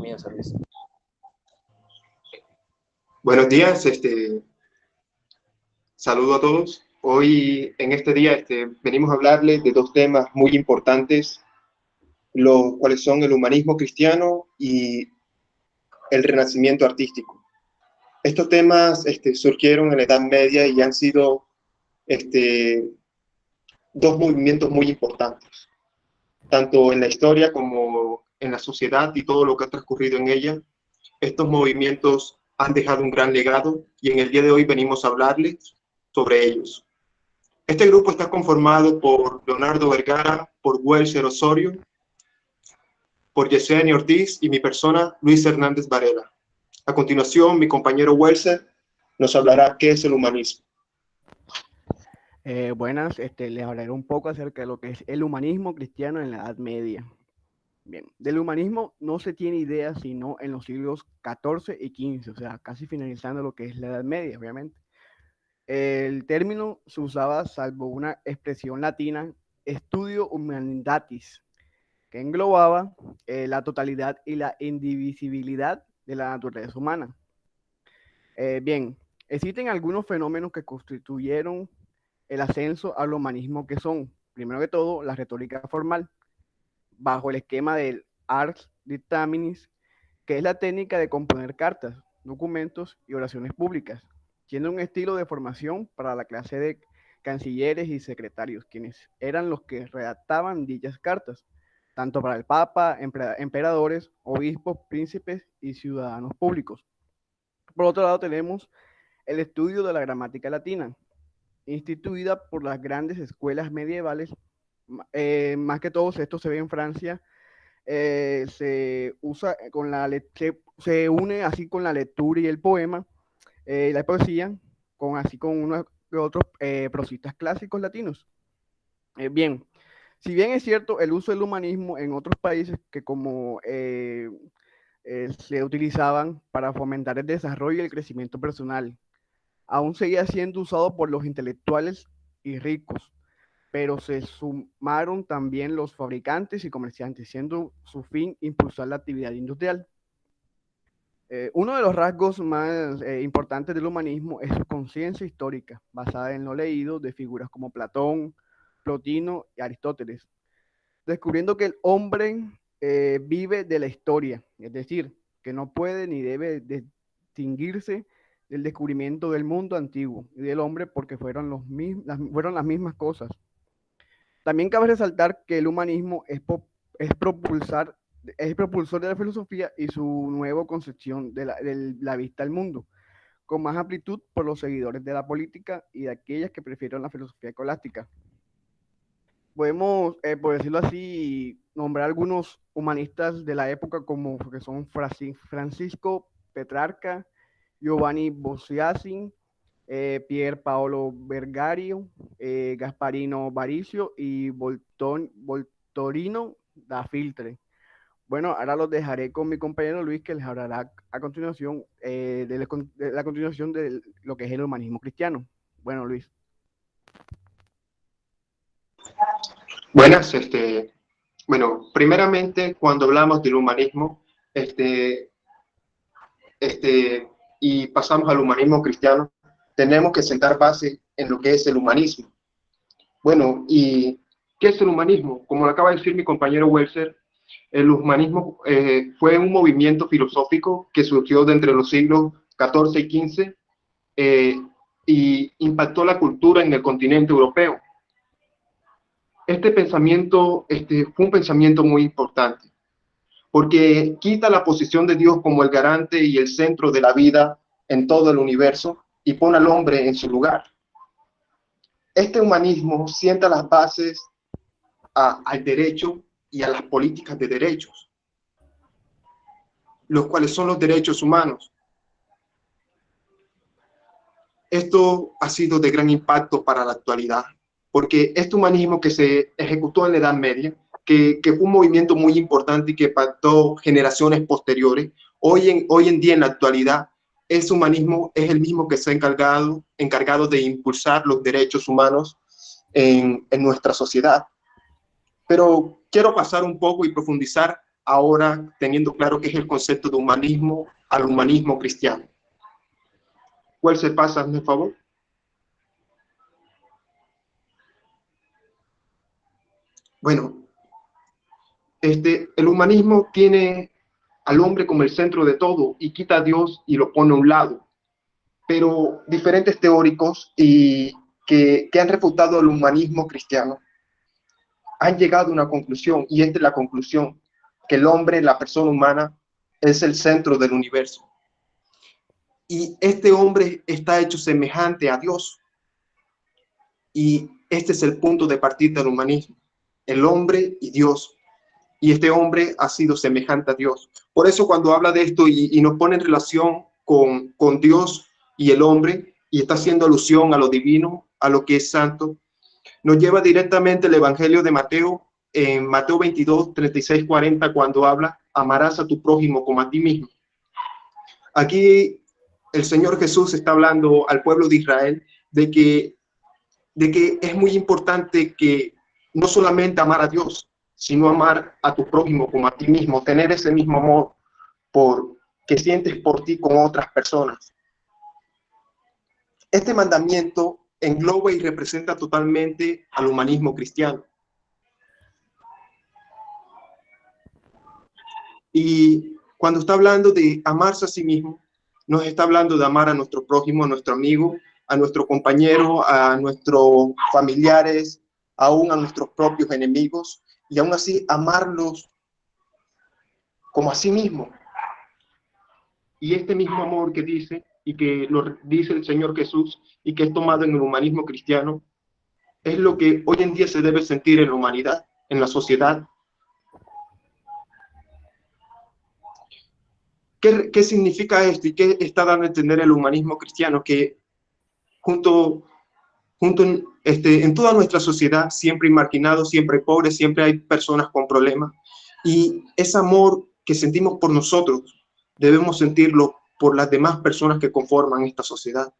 comienza, Luis. Buenos días, saludo a todos. Hoy, en este día, venimos a hablarles de dos temas muy importantes, los cuales son el humanismo cristiano y el renacimiento artístico. Estos temas surgieron en la Edad Media y han sido dos movimientos muy importantes, tanto en la historia como en la sociedad y todo lo que ha transcurrido en ella. Estos movimientos han dejado un gran legado y en el día de hoy venimos a hablarles sobre ellos. Este grupo está conformado por Leonardo Vergara, por Welser Osorio, por Yesenia Ortiz y mi persona, Luis Hernández Varela. A continuación, mi compañero Welser nos hablará qué es el humanismo. Buenas, les hablaré un poco acerca de lo que es el humanismo cristiano en la Edad Media. Bien, del humanismo no se tiene idea sino en los siglos XIV y XV, o sea, casi finalizando lo que es la Edad Media, obviamente. El término se usaba, salvo una expresión latina, studio humanitatis, que englobaba la totalidad y la indivisibilidad de la naturaleza humana. Bien, existen algunos fenómenos que constituyeron el ascenso al humanismo, que son, primero que todo, la retórica formal, bajo el esquema del ars dictaminis, que es la técnica de componer cartas, documentos y oraciones públicas, siendo un estilo de formación para la clase de cancilleres y secretarios, quienes eran los que redactaban dichas cartas, tanto para el Papa, emperadores, obispos, príncipes y ciudadanos públicos. Por otro lado tenemos el estudio de la gramática latina, instituida por las grandes escuelas medievales, más que todo esto se ve en Francia. Se usa con se une así con la lectura y el poema, la poesía, con unos otros prosistas clásicos latinos. Bien, si bien es cierto el uso del humanismo en otros países que como se utilizaban para fomentar el desarrollo y el crecimiento personal, aún seguía siendo usado por los intelectuales y ricos, pero se sumaron también los fabricantes y comerciantes, siendo su fin impulsar la actividad industrial. Uno de los rasgos más importantes del humanismo es su conciencia histórica, basada en lo leído de figuras como Platón, Plotino y Aristóteles, descubriendo que el hombre vive de la historia, es decir, que no puede ni debe distinguirse del descubrimiento del mundo antiguo y del hombre porque fueron las mismas cosas. También cabe resaltar que el humanismo es propulsor de la filosofía y su nueva concepción de la vista al mundo, con más amplitud por los seguidores de la política y de aquellas que prefieren la filosofía escolástica. Podemos, por decirlo así, nombrar algunos humanistas de la época como que son Francisco Petrarca, Giovanni Boscagni, Pier Paolo Vergario, Gasparino Baricio y Voltorino da Filtre. Bueno, ahora los dejaré con mi compañero Luis, que les hablará a continuación de la continuación de lo que es el humanismo cristiano. Bueno, Luis. Buenas, primeramente, cuando hablamos del humanismo, y pasamos al humanismo cristiano, tenemos que sentar base en lo que es el humanismo. Bueno, ¿y qué es el humanismo? Como lo acaba de decir mi compañero Welser, el humanismo fue un movimiento filosófico que surgió de entre los siglos XIV y XV y impactó la cultura en el continente europeo. Este pensamiento fue un pensamiento muy importante, porque quita la posición de Dios como el garante y el centro de la vida en todo el universo y pone al hombre en su lugar. Este humanismo sienta las bases al derecho y a las políticas de derechos, los cuales son los derechos humanos. Esto ha sido de gran impacto para la actualidad, porque este humanismo que se ejecutó en la Edad Media, que fue un movimiento muy importante y que impactó generaciones posteriores, hoy en día en la actualidad, ese humanismo es el mismo que se ha encargado de impulsar los derechos humanos en nuestra sociedad. Pero quiero pasar un poco y profundizar ahora teniendo claro qué es el concepto de humanismo al humanismo cristiano. ¿Cuál se pasa, por favor? Bueno, el humanismo tiene al hombre como el centro de todo y quita a Dios y lo pone a un lado. Pero diferentes teóricos que han refutado el humanismo cristiano han llegado a una conclusión, y esta es la conclusión, que el hombre, la persona humana, es el centro del universo. Y este hombre está hecho semejante a Dios. Y este es el punto de partida del humanismo, el hombre y Dios. Y este hombre ha sido semejante a Dios. Por eso cuando habla de esto y nos pone en relación con Dios y el hombre, y está haciendo alusión a lo divino, a lo que es santo, nos lleva directamente el Evangelio de Mateo, en Mateo 22, 36, 40, cuando habla, amarás a tu prójimo como a ti mismo. Aquí el Señor Jesús está hablando al pueblo de Israel de que es muy importante que no solamente amar a Dios, sino amar a tu prójimo como a ti mismo, tener ese mismo amor que sientes por ti con otras personas. Este mandamiento engloba y representa totalmente al humanismo cristiano. Y cuando está hablando de amarse a sí mismo, nos está hablando de amar a nuestro prójimo, a nuestro amigo, a nuestro compañero, a nuestros familiares, aún a nuestros propios enemigos, y aún así amarlos como a sí mismo. Y este mismo amor que dice, y que lo dice el Señor Jesús, y que es tomado en el humanismo cristiano, es lo que hoy en día se debe sentir en la humanidad, en la sociedad. ¿Qué significa esto y qué está dando a entender el humanismo cristiano? Que en toda nuestra sociedad siempre hay marginados, siempre hay pobres, siempre hay personas con problemas. Y ese amor que sentimos por nosotros, debemos sentirlo por las demás personas que conforman esta sociedad.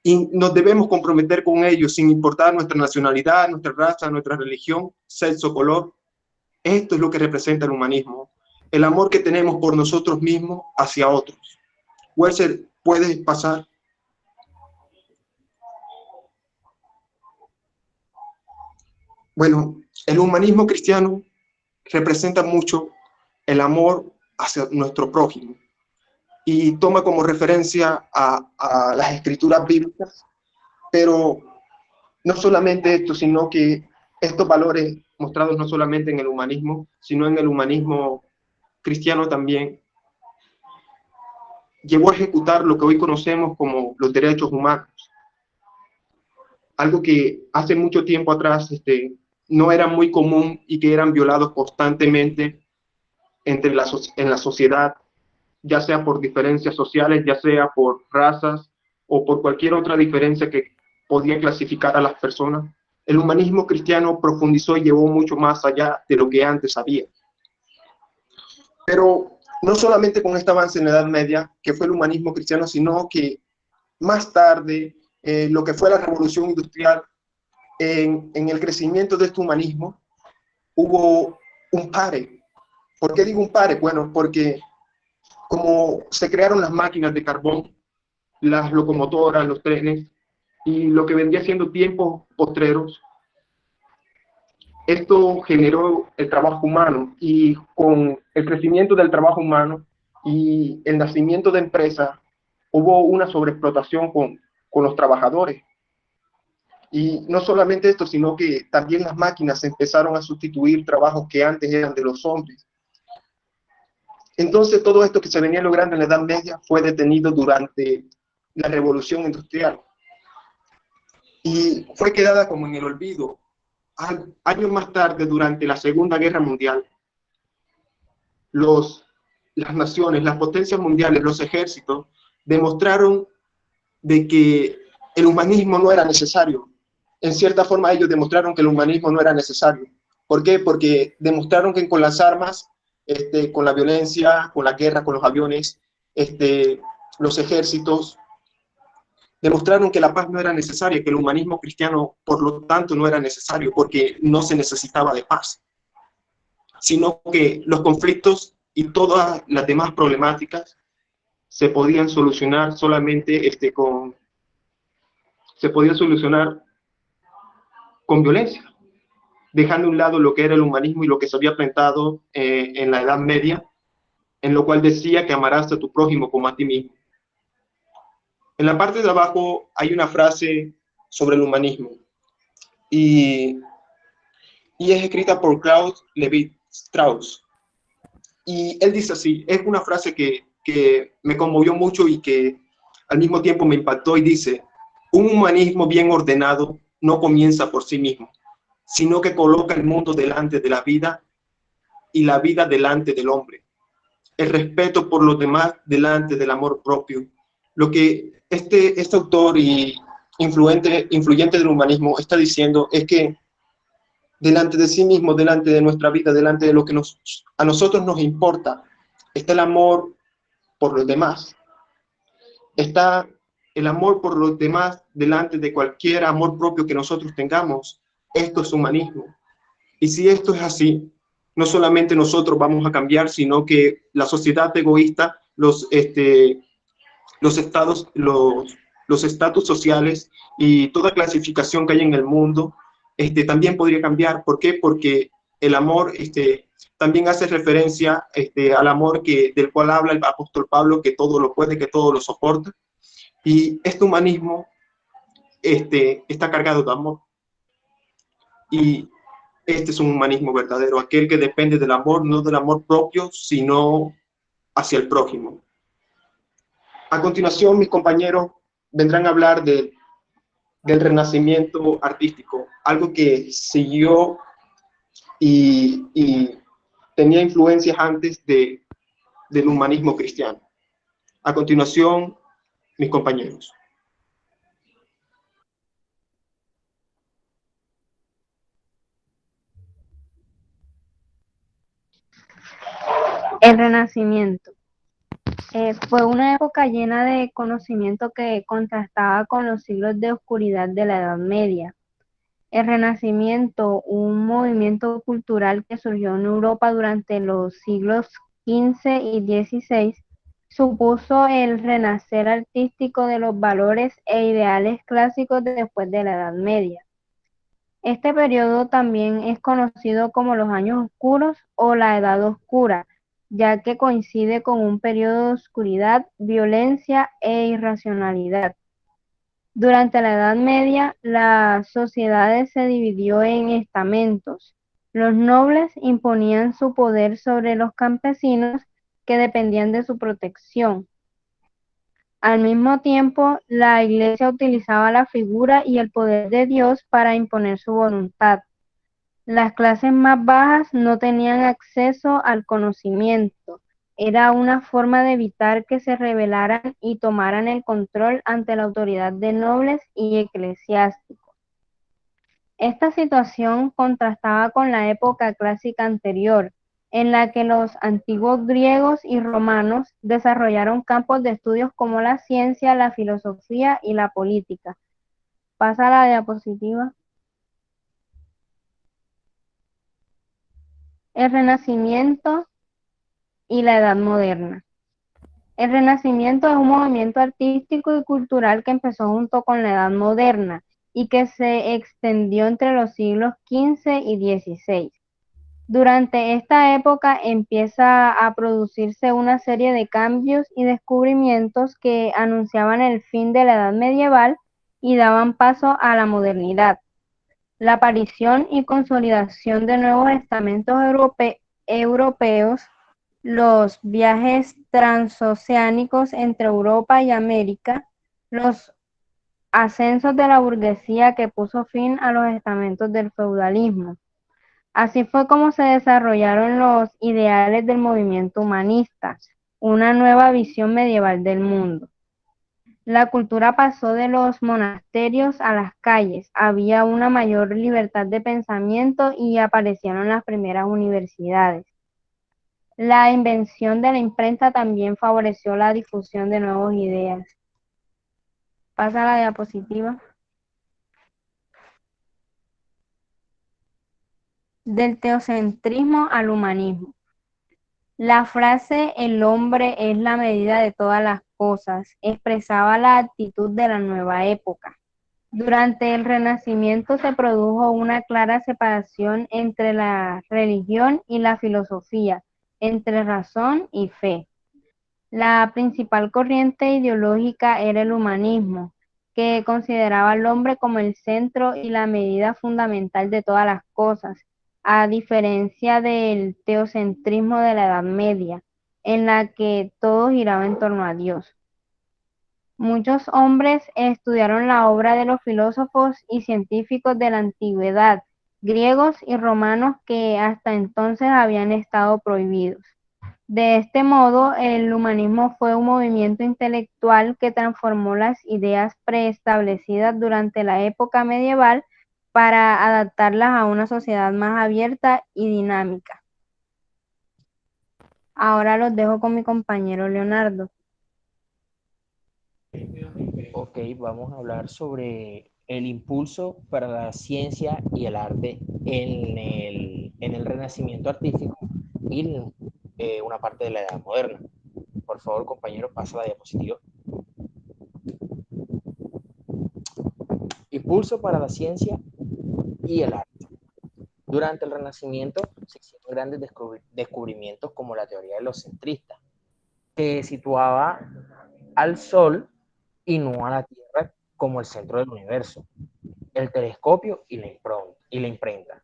Y nos debemos comprometer con ellos sin importar nuestra nacionalidad, nuestra raza, nuestra religión, sexo, color. Esto es lo que representa el humanismo. El amor que tenemos por nosotros mismos hacia otros. Welser, ¿puedes pasar? Bueno, el humanismo cristiano representa mucho el amor hacia nuestro prójimo y toma como referencia a las escrituras bíblicas, pero no solamente esto, sino que estos valores mostrados no solamente en el humanismo, sino en el humanismo cristiano también, llevó a ejecutar lo que hoy conocemos como los derechos humanos. Algo que hace mucho tiempo atrás no era muy común y que eran violados constantemente en la sociedad, ya sea por diferencias sociales, ya sea por razas o por cualquier otra diferencia que podía clasificar a las personas. El humanismo cristiano profundizó y llevó mucho más allá de lo que antes había. Pero no solamente con este avance en la Edad Media, que fue el humanismo cristiano, sino que más tarde, lo que fue la Revolución Industrial, en el crecimiento de este humanismo, hubo un pare. ¿Por qué digo un pare? Bueno, porque como se crearon las máquinas de carbón, las locomotoras, los trenes, y lo que vendría siendo tiempos postreros, esto generó el trabajo humano, y con el crecimiento del trabajo humano y el nacimiento de empresas, hubo una sobreexplotación con los trabajadores. Y no solamente esto, sino que también las máquinas empezaron a sustituir trabajos que antes eran de los hombres. Entonces todo esto que se venía logrando en la Edad Media fue detenido durante la Revolución Industrial y fue quedada como en el olvido. Años más tarde, durante la Segunda Guerra Mundial, las naciones, las potencias mundiales, los ejércitos, demostraron de que el humanismo no era necesario. En cierta forma ellos demostraron que el humanismo no era necesario. ¿Por qué? Porque demostraron que con las armas, con la violencia, con la guerra, con los aviones, los ejércitos, demostraron que la paz no era necesaria, que el humanismo cristiano, por lo tanto, no era necesario, porque no se necesitaba de paz. sino que los conflictos y todas las demás problemáticas se podían solucionar solamente se podían solucionar con violencia, dejando a un lado lo que era el humanismo y lo que se había plantado en la Edad Media, en lo cual decía que amarás a tu prójimo como a ti mismo. En la parte de abajo hay una frase sobre el humanismo y, y es escrita por Klaus Levi Strauss. Y él dice así, es una frase que me conmovió mucho y que al mismo tiempo me impactó y dice, un humanismo bien ordenado no comienza por sí mismo, sino que coloca el mundo delante de la vida y la vida delante del hombre. El respeto por los demás delante del amor propio. Lo que este autor y influyente del humanismo está diciendo es que delante de sí mismo, delante de nuestra vida, delante de lo que a nosotros nos importa, está el amor por los demás. Está el amor por los demás delante de cualquier amor propio que nosotros tengamos. Esto es humanismo. Y si esto es así, no solamente nosotros vamos a cambiar, sino que la sociedad egoísta, los estatus sociales y toda clasificación que hay en el mundo, también podría cambiar. ¿Por qué? Porque el amor también hace referencia al amor del cual habla el apóstol Pablo, que todo lo puede, que todo lo soporta. Y este humanismo está cargado de amor. Y este es un humanismo verdadero, aquel que depende del amor, no del amor propio, sino hacia el prójimo. A continuación, mis compañeros vendrán a hablar del renacimiento artístico, algo que siguió y tenía influencias antes del humanismo cristiano. A continuación, mis compañeros. El Renacimiento fue una época llena de conocimiento que contrastaba con los siglos de oscuridad de la Edad Media. El Renacimiento, un movimiento cultural que surgió en Europa durante los siglos XV y XVI, supuso el renacer artístico de los valores e ideales clásicos después de la Edad Media. Este periodo también es conocido como los años oscuros o la Edad Oscura, ya que coincide con un periodo de oscuridad, violencia e irracionalidad. Durante la Edad Media, la sociedad se dividió en estamentos. Los nobles imponían su poder sobre los campesinos que dependían de su protección. Al mismo tiempo, la Iglesia utilizaba la figura y el poder de Dios para imponer su voluntad. Las clases más bajas no tenían acceso al conocimiento. Era una forma de evitar que se rebelaran y tomaran el control ante la autoridad de nobles y eclesiásticos. Esta situación contrastaba con la época clásica anterior, en la que los antiguos griegos y romanos desarrollaron campos de estudios como la ciencia, la filosofía y la política. Pasa a la diapositiva. El Renacimiento y la Edad Moderna. El Renacimiento es un movimiento artístico y cultural que empezó junto con la Edad Moderna y que se extendió entre los siglos XV y XVI. Durante esta época empieza a producirse una serie de cambios y descubrimientos que anunciaban el fin de la Edad Medieval y daban paso a la modernidad. La aparición y consolidación de nuevos estamentos europeos, los viajes transoceánicos entre Europa y América, los ascensos de la burguesía que puso fin a los estamentos del feudalismo. Así fue como se desarrollaron los ideales del movimiento humanista, una nueva visión medieval del mundo. La cultura pasó de los monasterios a las calles, había una mayor libertad de pensamiento y aparecieron las primeras universidades. La invención de la imprenta también favoreció la difusión de nuevas ideas. Pasa a la diapositiva. del teocentrismo al humanismo. La frase "el hombre es la medida de todas las cosas" expresaba la actitud de la nueva época. Durante el Renacimiento se produjo una clara separación entre la religión y la filosofía, entre razón y fe. La principal corriente ideológica era el humanismo, que consideraba al hombre como el centro y la medida fundamental de todas las cosas, a diferencia del teocentrismo de la Edad Media, en la que todo giraba en torno a Dios. Muchos hombres estudiaron la obra de los filósofos y científicos de la antigüedad, griegos y romanos, que hasta entonces habían estado prohibidos. De este modo, el humanismo fue un movimiento intelectual que transformó las ideas preestablecidas durante la época medieval para adaptarlas a una sociedad más abierta y dinámica. Ahora los dejo con mi compañero Leonardo. Ok, vamos a hablar sobre el impulso para la ciencia y el arte en el Renacimiento artístico y una parte de la Edad Moderna. Por favor, compañero, pasa la diapositiva. Impulso para la ciencia y el arte. Durante el Renacimiento se hicieron grandes descubrimientos como la teoría de los centristas, que situaba al Sol y no a la Tierra como el centro del universo, el telescopio y la imprenta.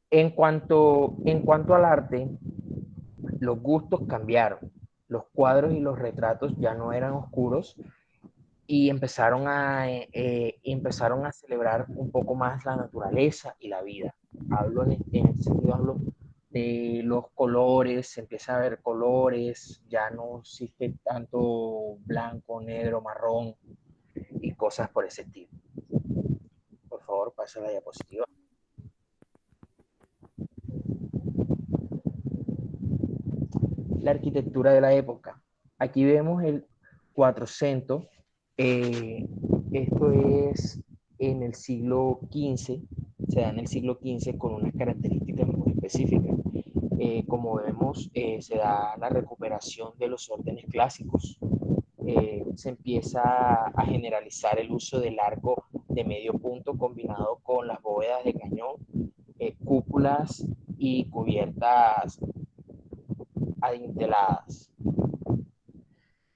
En cuanto al arte, los gustos cambiaron. Los cuadros y los retratos ya no eran oscuros y empezaron a celebrar un poco más la naturaleza y la vida. En este sentido hablo de los colores, se empieza a ver colores, ya no existe tanto blanco, negro, marrón y cosas por ese estilo. Por favor, pasa la diapositiva. La arquitectura de la época. Aquí vemos el 400. Esto es en el siglo XV, se da en el siglo XV con unas características muy específicas. Como vemos, se da la recuperación de los órdenes clásicos. Se empieza a generalizar el uso del arco de medio punto combinado con las bóvedas de cañón, cúpulas y cubiertas adinteladas.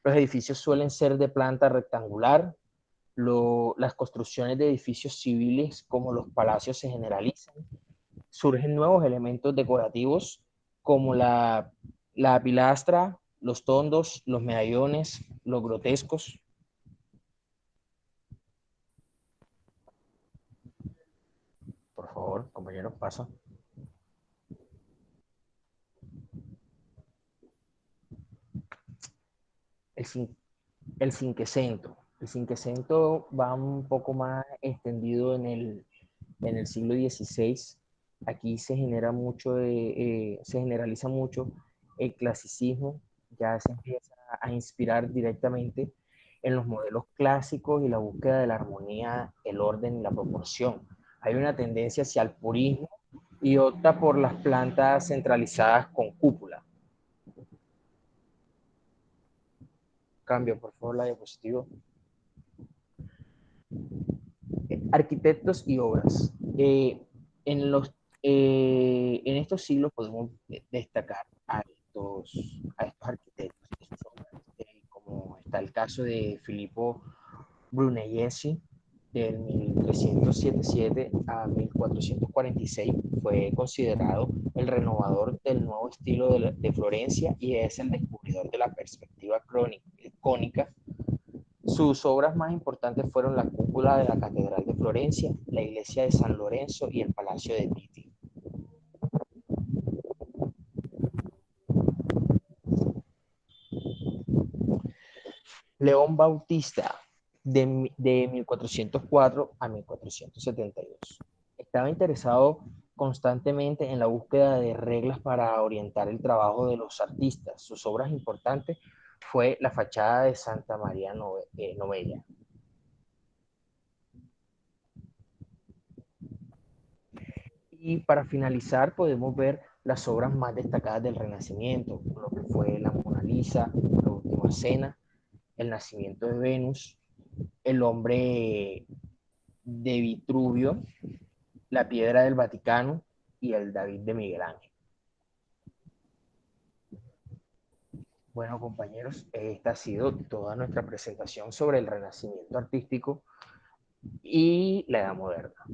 Los edificios suelen ser de planta rectangular. Las construcciones de edificios civiles como los palacios se generalizan. Surgen nuevos elementos decorativos como la pilastra, los tondos, los medallones, los grotescos. Por favor, compañeros, pasa. El Cinquecento. El Cinquecento va un poco más extendido en el siglo XVI. Aquí se generaliza mucho el clasicismo, ya se empieza a inspirar directamente en los modelos clásicos y la búsqueda de la armonía, el orden y la proporción. Hay una tendencia hacia el purismo y opta por las plantas centralizadas con cúpula. Cambio, por favor, la diapositiva. Arquitectos y obras. En estos siglos podemos destacar a estos arquitectos y sus obras, como está el caso de Filippo Brunelleschi, del 1377 a 1446, fue considerado el renovador del nuevo estilo de Florencia y es el descubridor de la perspectiva cónica. Sus obras más importantes fueron la cúpula de la Catedral de Florencia, la iglesia de San Lorenzo y el Palacio de Pitti. León Bautista, de 1404 a 1472. Estaba interesado constantemente en la búsqueda de reglas para orientar el trabajo de los artistas. Sus obras importantes fue la fachada de Santa María Novella. Y para finalizar podemos ver las obras más destacadas del Renacimiento, lo que fue la Mona Lisa, la Última Cena, el nacimiento de Venus, el hombre de Vitruvio, la piedra del Vaticano y el David de Miguel Ángel. Bueno, compañeros, esta ha sido toda nuestra presentación sobre el Renacimiento artístico y la Edad Moderna.